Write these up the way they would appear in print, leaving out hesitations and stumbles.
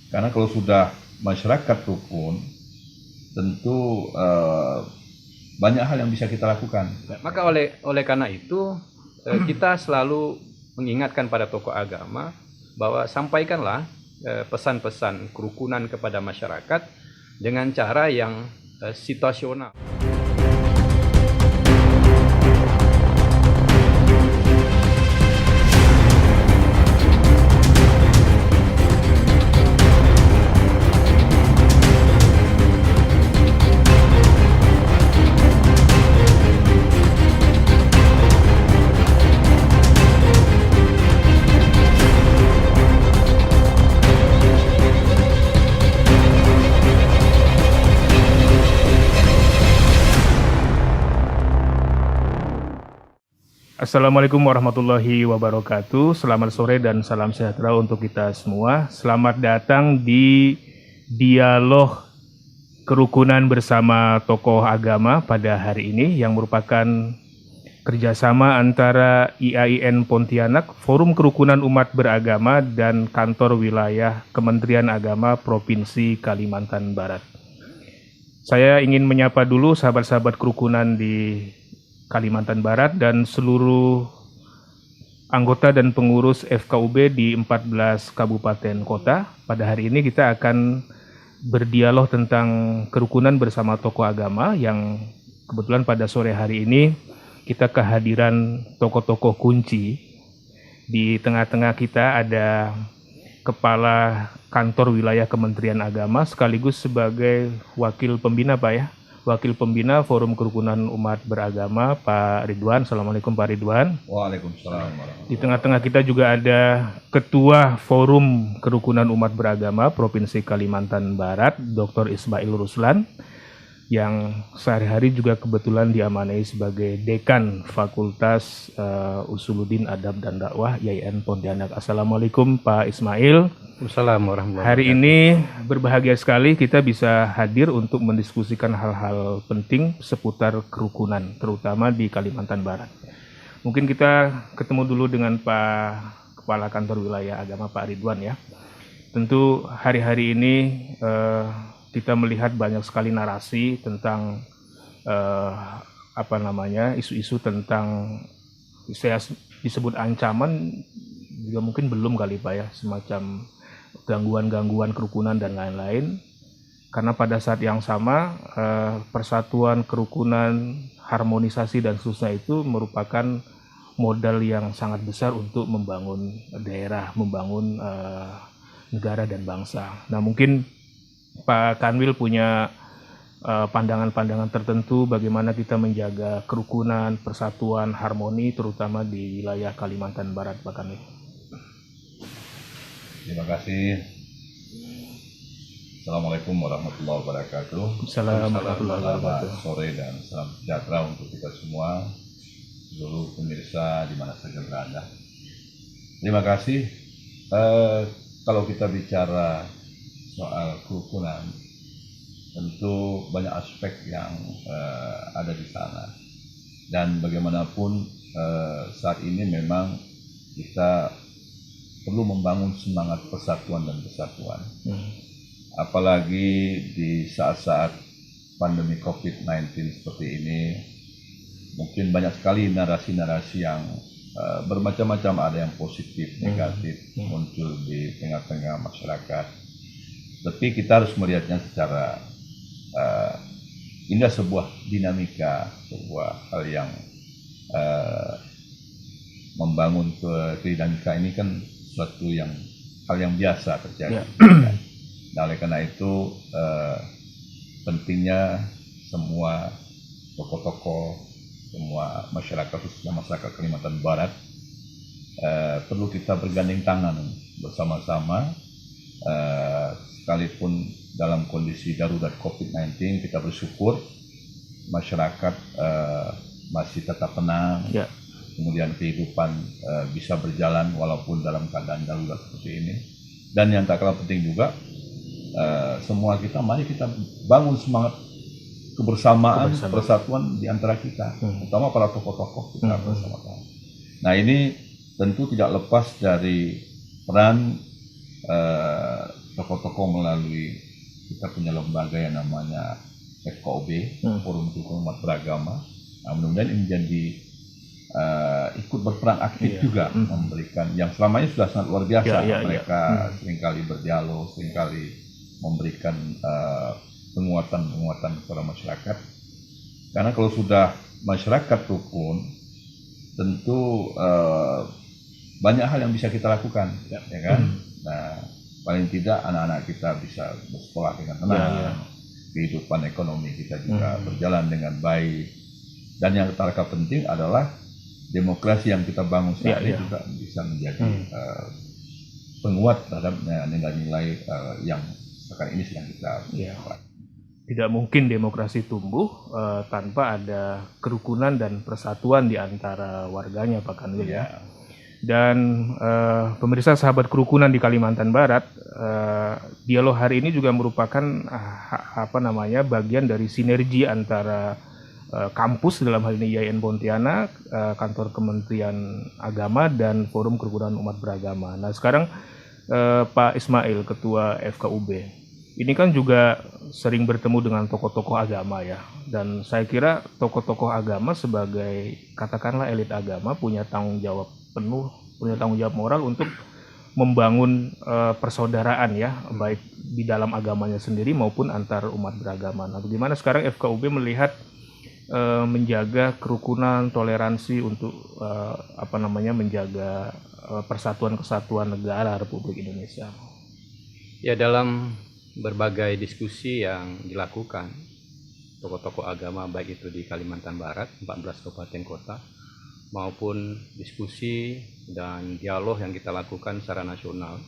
Karena kalau sudah masyarakat rukun, tentu banyak hal yang bisa kita lakukan. Maka oleh karena itu kita selalu mengingatkan pada tokoh agama bahwa sampaikanlah pesan-pesan kerukunan kepada masyarakat dengan cara yang situasional. Assalamualaikum warahmatullahi wabarakatuh. Selamat sore dan salam sejahtera untuk kita semua. Selamat datang di dialog kerukunan bersama tokoh agama pada hari ini yang merupakan kerjasama antara IAIN Pontianak, Forum Kerukunan Umat Beragama, dan Kantor Wilayah Kementerian Agama Provinsi Kalimantan Barat. Saya ingin menyapa dulu sahabat-sahabat kerukunan di Kalimantan Barat dan seluruh anggota dan pengurus FKUB di 14 kabupaten kota. Pada hari ini kita akan berdialog tentang kerukunan bersama tokoh agama yang kebetulan pada sore hari ini kita kehadiran tokoh-tokoh kunci. Di tengah-tengah kita ada Kepala Kantor Wilayah Kementerian Agama sekaligus sebagai Wakil Pembina Pak ya. Wakil Pembina Forum Kerukunan Umat Beragama, Pak Ridwan. Assalamualaikum Pak Ridwan. Waalaikumsalam warahmatullahi. Di tengah-tengah kita juga ada Ketua Forum Kerukunan Umat Beragama Provinsi Kalimantan Barat, Dr. Ismail Ruslan, yang sehari-hari juga kebetulan diamanai sebagai Dekan Fakultas Usuluddin Adab dan Dakwah IAIN Pontianak. Assalamualaikum Pak Ismail. Assalamualaikum warahmatullahi Hari ini berbahagia sekali kita bisa hadir untuk mendiskusikan hal-hal penting seputar kerukunan, terutama di Kalimantan Barat. Mungkin kita ketemu dulu dengan Pak Kepala Kantor Wilayah Agama, Pak Ridwan ya. Tentu hari-hari ini kita melihat banyak sekali narasi tentang isu-isu tentang saya disebut ancaman, juga mungkin belum kali Pak ya, semacam gangguan-gangguan kerukunan dan lain-lain. Karena pada saat yang sama persatuan, kerukunan, harmonisasi dan seterusnya itu merupakan modal yang sangat besar untuk membangun daerah, membangun negara dan bangsa. Nah mungkin Pak Kanwil punya pandangan-pandangan tertentu bagaimana kita menjaga kerukunan, persatuan, harmoni terutama di wilayah Kalimantan Barat, Pak Kanwil. Terima kasih. Assalamualaikum warahmatullahi wabarakatuh. Assalamualaikum. Selamat sore dan salam sejahtera untuk kita semua, seluruh pemirsa di mana saja berada. Terima kasih. Kalau kita bicara soal kerukunan, tentu banyak aspek yang ada di sana. Dan bagaimanapun saat ini memang kita perlu membangun semangat persatuan dan kesatuan. Apalagi di saat-saat pandemi COVID-19 seperti ini, mungkin banyak sekali narasi-narasi yang bermacam-macam, ada yang positif, negatif, muncul di tengah-tengah masyarakat. Tapi kita harus melihatnya secara ini sebuah dinamika, sebuah hal yang membangun dinamika ini kan suatu hal yang biasa terjadi. Nah, oleh karena itu pentingnya semua tokoh-tokoh, semua masyarakat, khususnya masyarakat Kalimantan Barat, perlu kita bergandeng tangan bersama-sama, sekalipun dalam kondisi darurat COVID-19 kita bersyukur masyarakat masih tetap tenang. Kemudian kehidupan bisa berjalan walaupun dalam keadaan darurat seperti ini. Dan yang tak kalah penting juga, semua kita, mari kita bangun semangat kebersamaan, persatuan di antara kita, terutama para tokoh-tokoh kita bersama-sama. Nah ini tentu tidak lepas dari peran tokoh-tokoh melalui kita punya lembaga yang namanya FKUB, Forum Kerukunan Umat Beragama. Nah, mudah-mudahan ini menjadi ikut berperan aktif juga memberikan yang selama ini sudah sangat luar biasa. Mereka seringkali berdialog, seringkali memberikan penguatan kepada masyarakat. Karena kalau sudah masyarakat rukun, tentu banyak hal yang bisa kita lakukan, ya kan? Nah, paling tidak anak-anak kita bisa bersekolah dengan tenang, kehidupan ekonomi kita juga berjalan dengan baik, dan yang terpenting adalah demokrasi yang kita bangun saat ini juga bisa menjadi penguat terhadap nilai-nilai yang sekarang ini sedang kita buat. Tidak mungkin demokrasi tumbuh tanpa ada kerukunan dan persatuan di antara warganya, Pak Kanwil. Dan pemirsa sahabat kerukunan di Kalimantan Barat, dialog hari ini juga merupakan bagian dari sinergi antara kampus, dalam hal ini IAIN Pontianak, kantor Kementerian Agama, dan Forum Kerukunan Umat Beragama. Nah, sekarang Pak Ismail, Ketua FKUB, ini kan juga sering bertemu dengan tokoh-tokoh agama ya, dan saya kira tokoh-tokoh agama sebagai katakanlah elit agama punya tanggung jawab penuh, punya tanggung jawab moral untuk membangun persaudaraan ya, baik di dalam agamanya sendiri maupun antar umat beragama. Nah, bagaimana sekarang FKUB melihat menjaga kerukunan, toleransi untuk menjaga persatuan kesatuan negara Republik Indonesia? Ya, dalam berbagai diskusi yang dilakukan tokoh-tokoh agama baik itu di Kalimantan Barat 14 kabupaten kota maupun diskusi dan dialog yang kita lakukan secara nasional,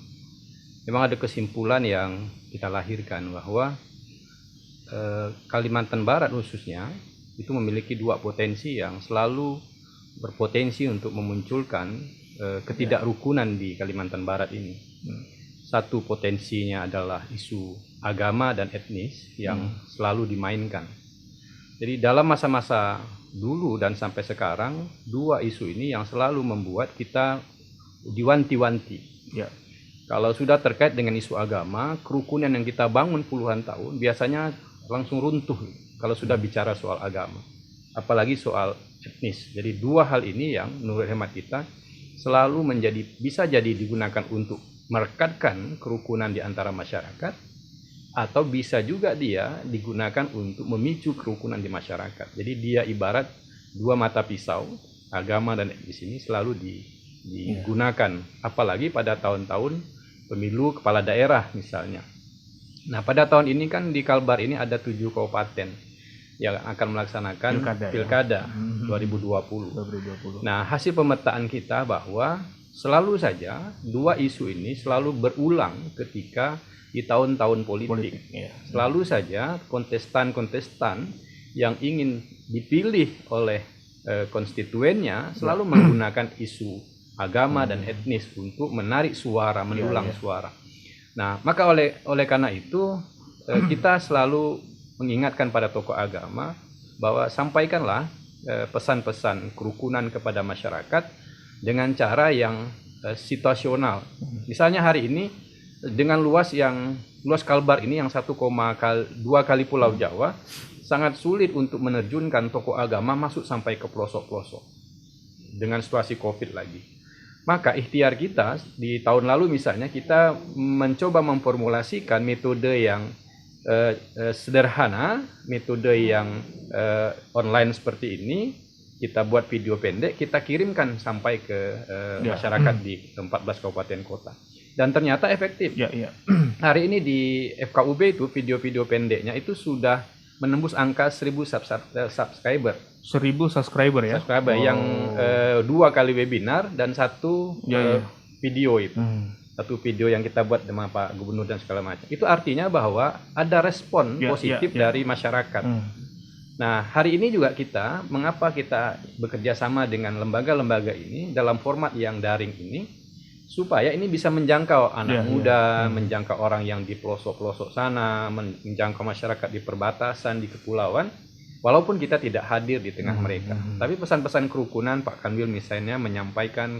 memang ada kesimpulan yang kita lahirkan bahwa Kalimantan Barat khususnya itu memiliki dua potensi yang selalu berpotensi untuk memunculkan ketidakrukunan di Kalimantan Barat ini. Satu potensinya adalah isu agama dan etnis yang selalu dimainkan. Jadi dalam masa-masa dulu dan sampai sekarang, dua isu ini yang selalu membuat kita diwanti-wanti. Ya. Kalau sudah terkait dengan isu agama, kerukunan yang kita bangun puluhan tahun biasanya langsung runtuh kalau sudah bicara soal agama, apalagi soal etnis. Jadi dua hal ini yang menurut hemat kita selalu bisa jadi digunakan untuk merekatkan kerukunan di antara masyarakat, atau bisa juga dia digunakan untuk memicu kerukunan di masyarakat. Jadi dia ibarat dua mata pisau, agama dan etnis ini selalu digunakan, apalagi pada tahun-tahun pemilu kepala daerah misalnya. Nah, pada tahun ini kan di Kalbar ini ada 7 kabupaten yang akan melaksanakan pilkada 2020. Nah, hasil pemetaan kita bahwa selalu saja dua isu ini selalu berulang ketika di tahun-tahun politik. Selalu saja kontestan-kontestan yang ingin dipilih oleh konstituennya selalu menggunakan isu agama dan etnis untuk menarik suara, mendulang suara. Nah, maka oleh karena itu kita selalu mengingatkan pada tokoh agama bahwa sampaikanlah pesan-pesan kerukunan kepada masyarakat dengan cara yang situasional. Misalnya hari ini dengan luas Kalbar ini yang 1,2 kali Pulau Jawa, sangat sulit untuk menerjunkan tokoh agama masuk sampai ke pelosok-pelosok dengan situasi Covid lagi. Maka ikhtiar kita di tahun lalu misalnya kita mencoba memformulasikan metode yang sederhana, metode yang online seperti ini. Kita buat video pendek, kita kirimkan sampai ke masyarakat di 14 kabupaten kota. Dan ternyata efektif. Hari ini di FKUB itu video-video pendeknya itu sudah menembus angka 1.000 subscriber. 1.000 subscriber ya? Subscriber yang 2 kali webinar dan 1 video itu. Satu video yang kita buat dengan Pak Gubernur dan segala macam. Itu artinya bahwa ada respon positif dari masyarakat. Nah, hari ini juga mengapa kita bekerja sama dengan lembaga-lembaga ini dalam format yang daring ini, supaya ini bisa menjangkau anak muda, menjangkau orang yang di pelosok-pelosok sana, menjangkau masyarakat di perbatasan, di kepulauan, walaupun kita tidak hadir di tengah mereka. Tapi pesan-pesan kerukunan, Pak Kanwil misalnya menyampaikan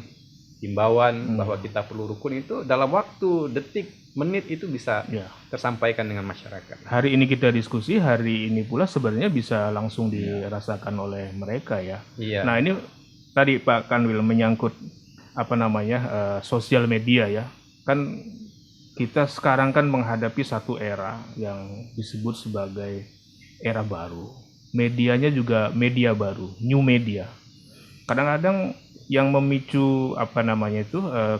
himbauan bahwa kita perlu rukun itu dalam waktu detik menit itu bisa Ya. tersampaikan dengan masyarakat. Hari ini kita diskusi, hari ini pula sebenarnya bisa langsung dirasakan oleh mereka ya. Iya. Nah ini tadi Pak Kanwil menyangkut sosial media ya. Kan kita sekarang kan menghadapi satu era yang disebut sebagai era baru. Medianya juga media baru, new media. Kadang-kadang yang memicu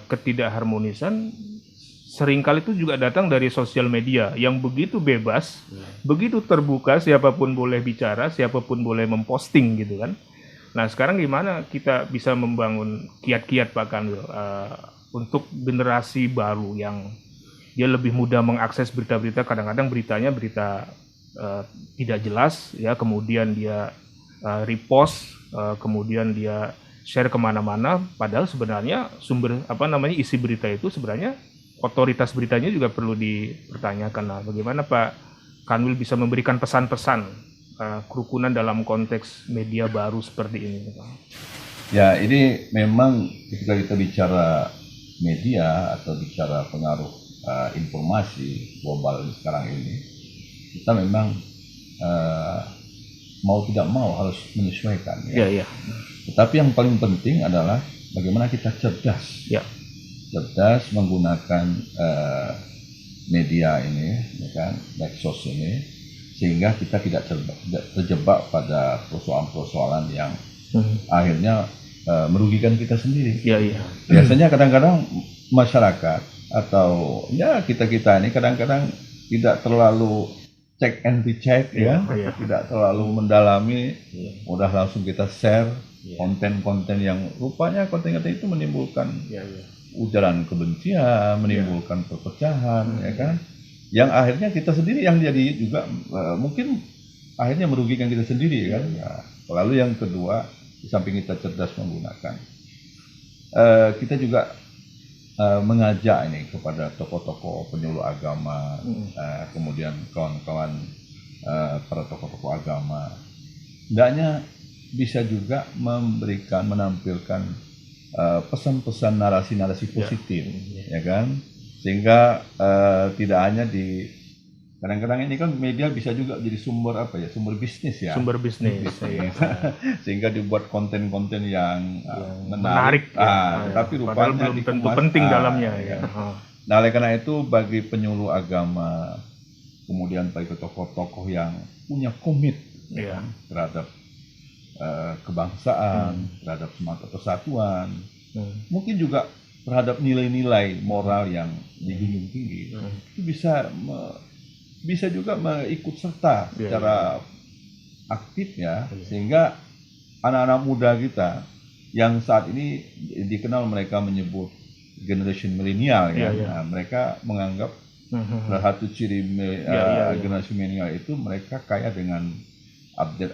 ketidakharmonisan seringkali itu juga datang dari sosial media yang begitu bebas, begitu terbuka, siapapun boleh bicara, siapapun boleh memposting gitu kan. Nah sekarang gimana kita bisa membangun kiat-kiat Pak Kanwil untuk generasi baru yang dia lebih mudah mengakses berita-berita, kadang-kadang beritanya berita tidak jelas ya, kemudian dia repost, kemudian dia share kemana-mana, padahal sebenarnya isi berita itu sebenarnya otoritas beritanya juga perlu dipertanyakan. Nah, bagaimana Pak Kanwil bisa memberikan pesan-pesan kerukunan dalam konteks media baru seperti ini? Ya, ini memang ketika kita bicara media atau bicara pengaruh informasi global sekarang ini, kita memang mau tidak mau harus menyesuaikan. Ya. Ya. Tetapi yang paling penting adalah bagaimana kita cerdas. Ya. Cerdas menggunakan media ini, ya kan, medsos ini, sehingga kita tidak terjebak pada persoalan-persoalan yang akhirnya merugikan kita sendiri. Ya. Biasanya kadang-kadang masyarakat atau ya kita ini kadang-kadang tidak terlalu check and recheck ya, tidak terlalu mendalami, mudah langsung kita share konten-konten yang rupanya konten-konten itu menimbulkan ujaran kebencian, menimbulkan perpecahan, ya kan? Yang akhirnya kita sendiri yang jadi juga mungkin akhirnya merugikan kita sendiri kan. Nah, lalu yang kedua, di samping kita cerdas menggunakan, kita juga mengajak ini kepada tokoh-tokoh penyuluh agama, kemudian kawan-kawan para tokoh-tokoh agama, hendaknya bisa juga menampilkan pesan-pesan narasi-narasi positif, ya kan? Sehingga tidak hanya kadang-kadang ini kan media bisa juga jadi sumber bisnis ya. Sumber bisnis. Sehingga dibuat konten-konten yang menarik. Tapi rupanya belum tentu penting dalamnya. Ya. Nah, oleh karena itu bagi penyuluh agama, kemudian bagi tokoh-tokoh yang punya komit terhadap kebangsaan, terhadap semangat persatuan, mungkin juga terhadap nilai-nilai moral yang dijunjung tinggi, itu bisa juga mengikut serta secara aktif ya, sehingga anak-anak muda kita yang saat ini dikenal mereka menyebut generation milenial ya, nah, mereka menganggap salah satu ciri generasi milenial itu mereka kaya dengan update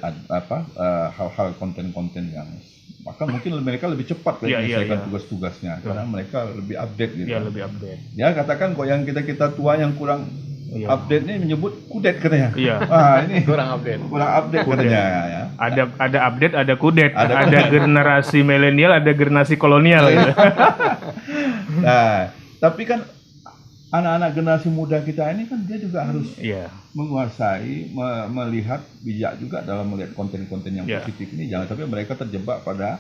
hal-hal konten-konten yang maka mungkin mereka lebih cepat menyelesaikan tugas-tugasnya karena mereka lebih update gitu. Iya, lebih update. Ya katakan kok yang kita tua yang kurang update ini menyebut kudet katanya. Iya. Ini Kurang update katanya ya. Ada update, ada kudet, ada generasi milenial, ada generasi kolonial gitu. Nah, tapi kan anak-anak generasi muda kita ini kan dia juga harus menguasai, melihat bijak juga dalam melihat konten-konten yang positif ini. Jangan sampai mereka terjebak pada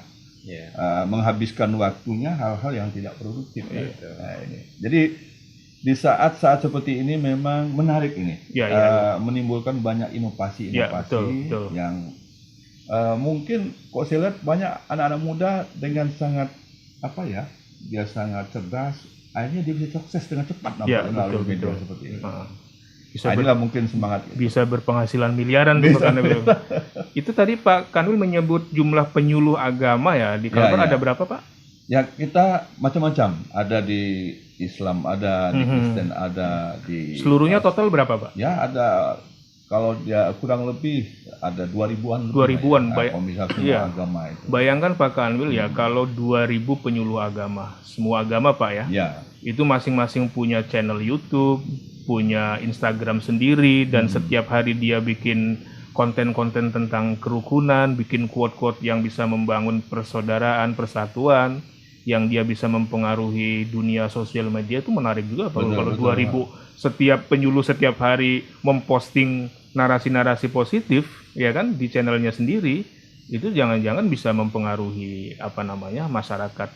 menghabiskan waktunya hal-hal yang tidak produktif. Nah, ini. Jadi di saat-saat seperti ini memang menarik ini, menimbulkan banyak inovasi betul. Yang mungkin kok saya lihat banyak anak-anak muda dengan sangat dia sangat cerdas. Akhirnya dia bisa sukses dengan cepat melalui media seperti ini. Inilah mungkin semangat. Bisa berpenghasilan miliaran tuh Pak Kanwil. Itu tadi Pak Kanwil menyebut jumlah penyuluh agama ya di Kalbar ada berapa Pak? Ya kita macam-macam. Ada di Islam, ada di Kristen, ada di. Seluruhnya total berapa Pak? Ya ada. Kalau dia kurang lebih ada 2000-an. 2000-an agama itu. Bayangkan Pak Kanwil ya kalau 2000 penyuluh agama, semua agama Pak ya. Ya. Itu masing-masing punya channel YouTube, punya Instagram sendiri dan setiap hari dia bikin konten-konten tentang kerukunan, bikin quote-quote yang bisa membangun persaudaraan, persatuan. yang dia bisa mempengaruhi dunia sosial media itu menarik juga. Kalau Betul, 2000 setiap penyuluh setiap hari memposting narasi-narasi positif ya kan di channelnya sendiri, itu jangan-jangan bisa mempengaruhi masyarakat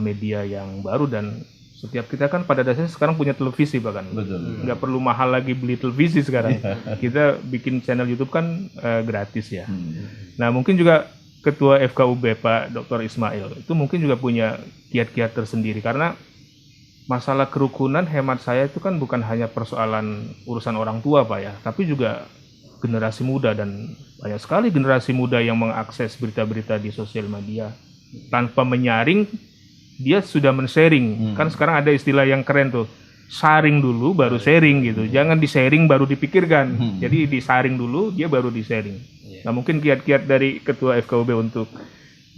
media yang baru. Dan setiap kita kan pada dasarnya sekarang punya televisi, bahkan Betul. nggak perlu mahal lagi beli televisi sekarang. Kita bikin channel YouTube kan gratis ya. Nah, mungkin juga Ketua FKUB Pak Dr. Ismail itu mungkin juga punya kiat-kiat tersendiri, karena masalah kerukunan hemat saya itu kan bukan hanya persoalan urusan orang tua Pak ya, tapi juga generasi muda, dan banyak sekali generasi muda yang mengakses berita-berita di sosial media tanpa menyaring, dia sudah men-sharing. Kan sekarang ada istilah yang keren tuh, saring dulu baru sharing gitu. Jangan di-sharing baru dipikirkan. Jadi disaring dulu, dia baru di-sharing. Nah, mungkin kiat-kiat dari Ketua FKUB untuk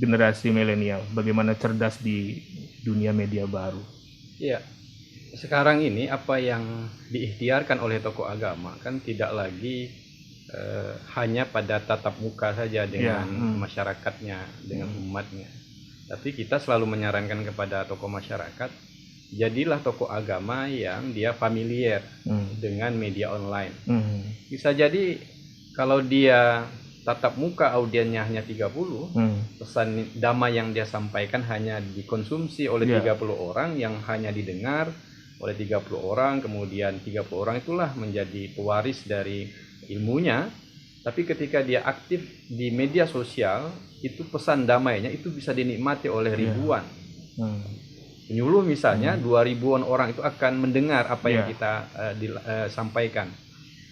generasi milenial, bagaimana cerdas di dunia media baru. Iya. Sekarang ini apa yang diikhtiarkan oleh tokoh agama kan tidak lagi hanya pada tatap muka saja dengan masyarakatnya, dengan umatnya. Tapi kita selalu menyarankan kepada tokoh masyarakat, jadilah tokoh agama yang dia familiar dengan media online. Bisa jadi kalau dia tatap muka audiennya hanya 30, pesan damai yang dia sampaikan hanya dikonsumsi oleh 30 orang, yang hanya didengar oleh 30 orang, kemudian 30 orang itulah menjadi pewaris dari ilmunya. Tapi ketika dia aktif di media sosial, itu pesan damainya itu bisa dinikmati oleh ribuan. Penyuluh misalnya 2000-an orang itu akan mendengar apa yang kita sampaikan.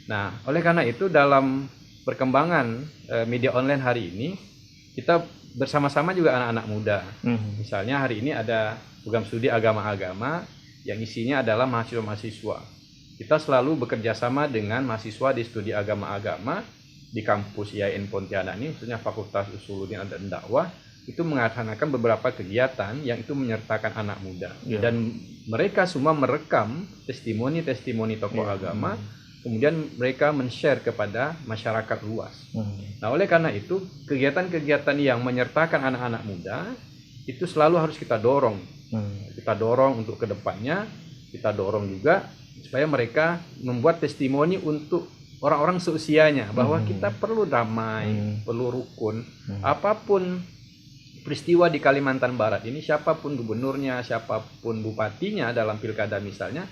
Nah, oleh karena itu dalam perkembangan media online hari ini, kita bersama-sama juga anak-anak muda. Misalnya hari ini ada program studi agama-agama yang isinya adalah mahasiswa-mahasiswa. Kita selalu bekerja sama dengan mahasiswa di studi agama-agama di kampus IAIN Pontianak ini, khususnya Fakultas Usuluddin dan Dakwah, itu melaksanakan beberapa kegiatan yang itu menyertakan anak muda. Dan mereka semua merekam testimoni-testimoni tokoh agama, kemudian mereka men-share kepada masyarakat luas. Nah, oleh karena itu, kegiatan-kegiatan yang menyertakan anak-anak muda itu selalu harus kita dorong. Kita dorong untuk kedepannya, kita dorong juga supaya mereka membuat testimoni untuk orang-orang seusianya, bahwa kita perlu damai, perlu rukun. Apapun peristiwa di Kalimantan Barat ini, siapapun gubernurnya, siapapun bupatinya dalam pilkada misalnya,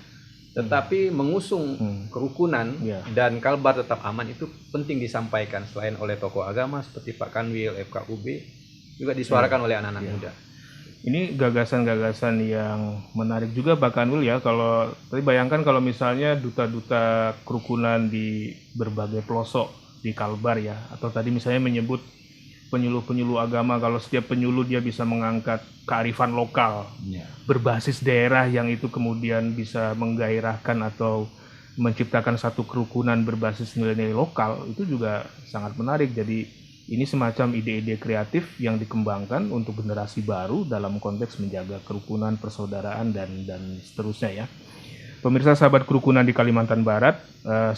tetapi mengusung kerukunan dan kalbar tetap aman itu penting disampaikan, selain oleh tokoh agama seperti Pak Kanwil, FKUB, juga disuarakan oleh anak-anak muda. Ini gagasan-gagasan yang menarik juga Pak Kanwil ya. Kalau tadi bayangkan kalau misalnya duta-duta kerukunan di berbagai pelosok di Kalbar ya, atau tadi misalnya menyebut penyuluh-penyuluh agama, kalau setiap penyuluh dia bisa mengangkat kearifan lokal berbasis daerah yang itu kemudian bisa menggairahkan atau menciptakan satu kerukunan berbasis nilai-nilai lokal, itu juga sangat menarik. Jadi ini semacam ide-ide kreatif yang dikembangkan untuk generasi baru dalam konteks menjaga kerukunan, persaudaraan, dan seterusnya ya. Pemirsa sahabat kerukunan di Kalimantan Barat,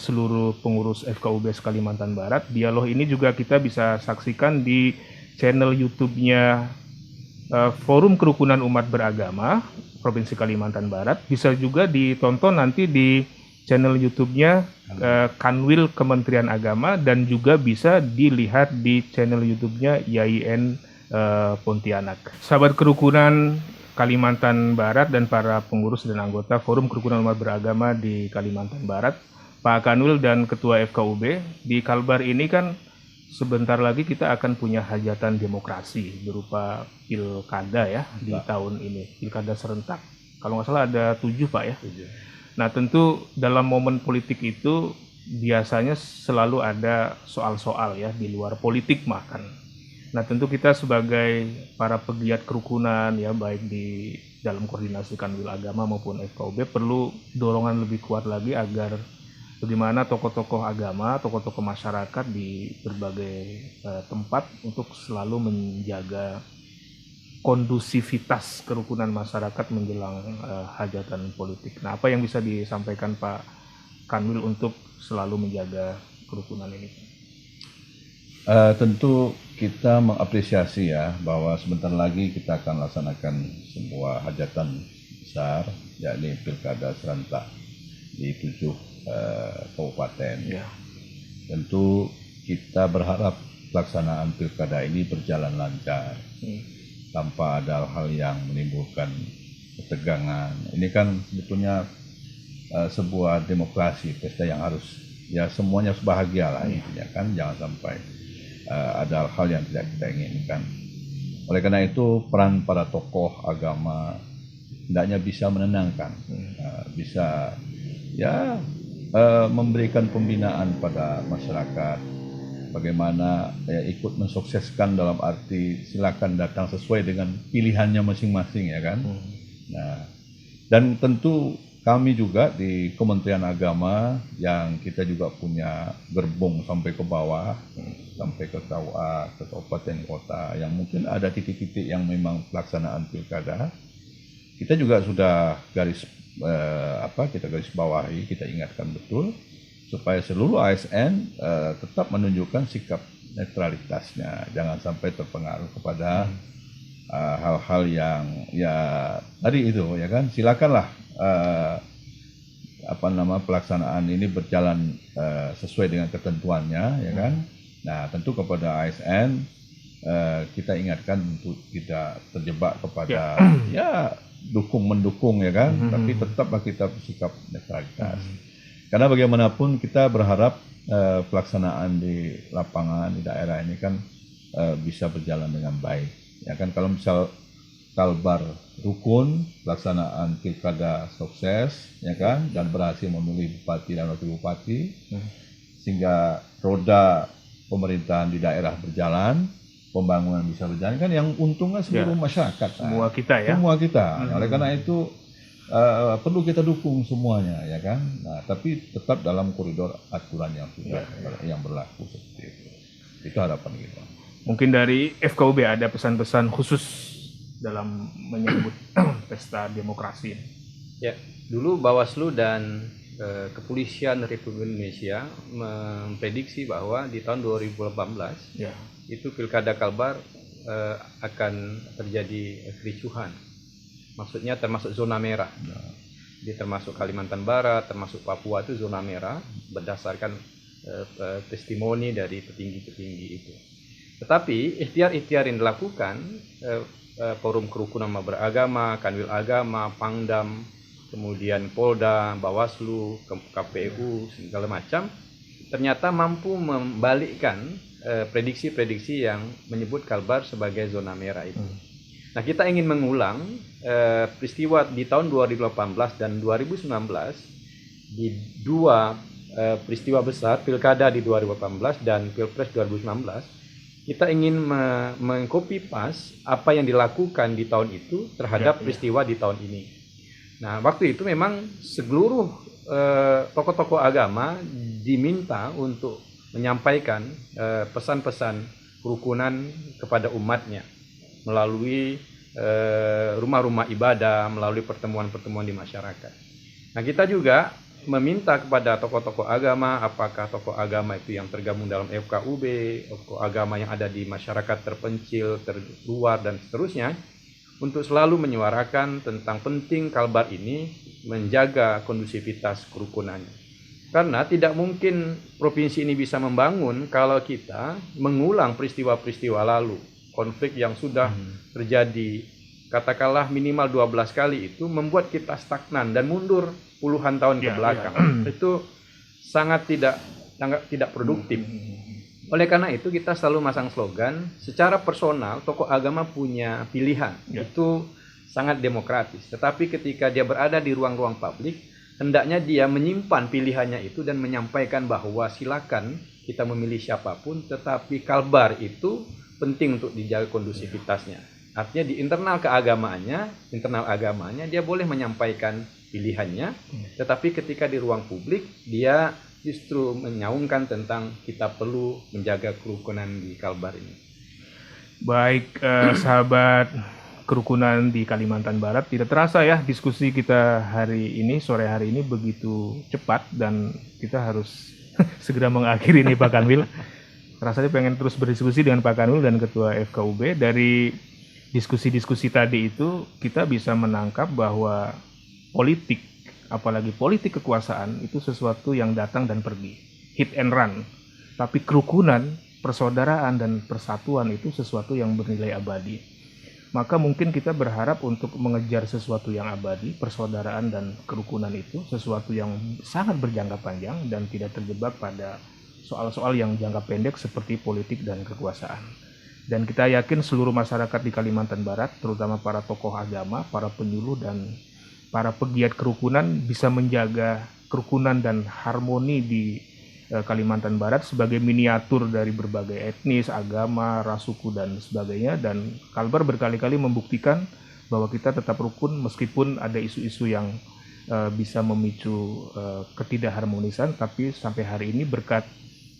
seluruh pengurus FKUB Kalimantan Barat, dialog ini juga kita bisa saksikan di channel YouTube-nya Forum Kerukunan Umat Beragama Provinsi Kalimantan Barat. Bisa juga ditonton nanti di channel YouTube-nya Kanwil Kementerian Agama, dan juga bisa dilihat di channel YouTube-nya IAIN Pontianak. Sahabat kerukunan Kalimantan Barat dan para pengurus dan anggota Forum Kerukunan Umat Beragama di Kalimantan Barat, Pak Kanwil dan Ketua FKUB, di Kalbar ini kan sebentar lagi kita akan punya hajatan demokrasi berupa pilkada ya di tahun ini, pilkada serentak. Kalau nggak salah ada 7 Pak ya. 7. Nah, tentu dalam momen politik itu biasanya selalu ada soal-soal ya di luar politik makan. Nah, tentu kita sebagai para pegiat kerukunan ya, baik di dalam koordinasi Kanwil Agama maupun FKUB, perlu dorongan lebih kuat lagi agar bagaimana tokoh-tokoh agama, tokoh-tokoh masyarakat di berbagai tempat untuk selalu menjaga kondusivitas kerukunan masyarakat menjelang hajatan politik. Nah, apa yang bisa disampaikan Pak Kanwil untuk selalu menjaga kerukunan ini? Tentu kita mengapresiasi ya bahwa sebentar lagi kita akan laksanakan sebuah hajatan besar, yakni pilkada serentak di 7 kabupaten. Ya. Tentu kita berharap pelaksanaan pilkada ini berjalan lancar tanpa ada hal yang menimbulkan ketegangan. Ini kan sebetulnya sebuah demokrasi, pesta yang harus ya semuanya bahagia lah intinya kan, jangan sampai ada hal yang tidak kita inginkan. Oleh karena itu peran para tokoh agama hendaknya bisa menenangkan, bisa ya memberikan pembinaan pada masyarakat, bagaimana ikut mensukseskan dalam arti silakan datang sesuai dengan pilihannya masing-masing ya kan. Nah, dan tentu kami juga di Kementerian Agama yang kita juga punya gerbong sampai ke bawah, sampai ke KUA, ke kabupaten kota, yang mungkin ada titik-titik yang memang pelaksanaan pilkada. Kita juga sudah kita garis bawahi, kita ingatkan betul supaya seluruh ASN tetap menunjukkan sikap netralitasnya, jangan sampai terpengaruh kepada hal-hal yang ya tadi itu ya kan. Silakanlah pelaksanaan ini berjalan sesuai dengan ketentuannya ya kan. Nah, tentu kepada ASN kita ingatkan untuk tidak terjebak kepada ya mendukung ya kan, tapi tetaplah kita bersikap netralitas. Karena bagaimanapun kita berharap pelaksanaan di lapangan di daerah ini kan bisa berjalan dengan baik. Ya kan, kalau misal Kalbar rukun, pelaksanaan pilkada sukses, ya kan, dan berhasil memilih bupati dan wakil bupati, sehingga roda pemerintahan di daerah berjalan, pembangunan bisa berjalan, kan yang untungnya seluruh masyarakat. Semua kita ya. Semua kita. Oleh karena itu perlu kita dukung semuanya, ya kan. Nah, tapi tetap dalam koridor aturan yang sudah yang berlaku seperti itu. Itu harapan kita. Mungkin dari FKUB ada pesan-pesan khusus dalam menyambut pesta demokrasi ini. Ya, dulu Bawaslu dan Kepolisian Republik Indonesia memprediksi bahwa di tahun 2018 itu Pilkada Kalbar akan terjadi kericuhan. Maksudnya termasuk zona merah. Termasuk Kalimantan Barat, termasuk Papua itu zona merah berdasarkan testimoni dari petinggi-petinggi itu. Tetapi ikhtiar-ikhtiar yang dilakukan Forum Kerukunan Beragama, Kanwil Agama, Pangdam, kemudian Polda, Bawaslu, KPU, segala macam, ternyata mampu membalikkan prediksi-prediksi yang menyebut Kalbar sebagai zona merah itu. Nah, kita ingin mengulang peristiwa di tahun 2018 dan 2019 di dua peristiwa besar, Pilkada di 2018 dan Pilpres 2019. Kita ingin meng-copy paste apa yang dilakukan di tahun itu terhadap peristiwa di tahun ini. Nah, waktu itu memang seluruh tokoh-tokoh agama diminta untuk menyampaikan pesan-pesan kerukunan kepada umatnya melalui rumah-rumah ibadah, melalui pertemuan-pertemuan di masyarakat. Nah, kita juga meminta kepada tokoh-tokoh agama, apakah tokoh agama itu yang tergabung dalam FKUB, tokoh agama yang ada di masyarakat terpencil, terluar, dan seterusnya, untuk selalu menyuarakan tentang penting Kalbar ini menjaga kondusivitas kerukunannya. Karena tidak mungkin provinsi ini bisa membangun kalau kita mengulang peristiwa-peristiwa lalu. Konflik yang sudah terjadi, katakanlah minimal 12 kali itu membuat kita stagnan dan mundur puluhan tahun ke belakang. Itu sangat tidak produktif. Oleh karena itu kita selalu masang slogan, secara personal tokoh agama punya pilihan. Itu sangat demokratis. Tetapi ketika dia berada di ruang-ruang publik, hendaknya dia menyimpan pilihannya itu dan menyampaikan bahwa silakan kita memilih siapapun, tetapi Kalbar itu penting untuk dijaga kondusivitasnya. Artinya di internal agamanya dia boleh menyampaikan pilihannya, tetapi ketika di ruang publik dia justru menyaungkan tentang kita perlu menjaga kerukunan di Kalbar ini. Baik, sahabat kerukunan di Kalimantan Barat, tidak terasa ya diskusi kita sore hari ini begitu cepat dan kita harus segera mengakhiri ini Pak Kanwil. rasanya pengen terus berdiskusi dengan Pak Kanwil dan Ketua FKUB. Dari diskusi-diskusi tadi itu kita bisa menangkap bahwa politik, apalagi politik kekuasaan, itu sesuatu yang datang dan pergi, hit and run. Tapi kerukunan, persaudaraan, dan persatuan itu sesuatu yang bernilai abadi. Maka mungkin kita berharap untuk mengejar sesuatu yang abadi, persaudaraan dan kerukunan itu sesuatu yang sangat berjangka panjang dan tidak terjebak pada soal-soal yang jangka pendek seperti politik dan kekuasaan. Dan kita yakin seluruh masyarakat di Kalimantan Barat, terutama para tokoh agama, para penyuluh, dan para pegiat kerukunan bisa menjaga kerukunan dan harmoni di Kalimantan Barat sebagai miniatur dari berbagai etnis, agama, ras, suku, dan sebagainya. Dan Kalbar berkali-kali membuktikan bahwa kita tetap rukun meskipun ada isu-isu yang bisa memicu ketidakharmonisan, tapi sampai hari ini berkat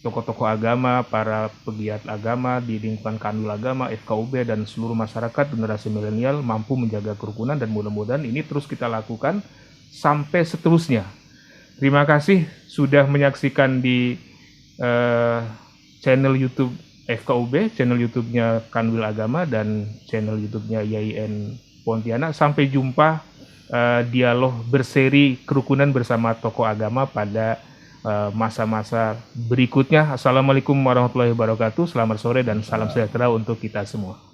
tokoh-tokoh agama, para pegiat agama di lingkungan Kanwil Agama, FKUB, dan seluruh masyarakat generasi milenial mampu menjaga kerukunan, dan mudah-mudahan ini terus kita lakukan sampai seterusnya. Terima kasih sudah menyaksikan di channel YouTube FKUB, channel YouTube-nya Kanwil Agama, dan channel YouTube-nya YIN Pontianak. Sampai jumpa dialog berseri kerukunan bersama tokoh agama pada masa-masa berikutnya. Assalamualaikum warahmatullahi wabarakatuh. Selamat sore dan salam sejahtera untuk kita semua.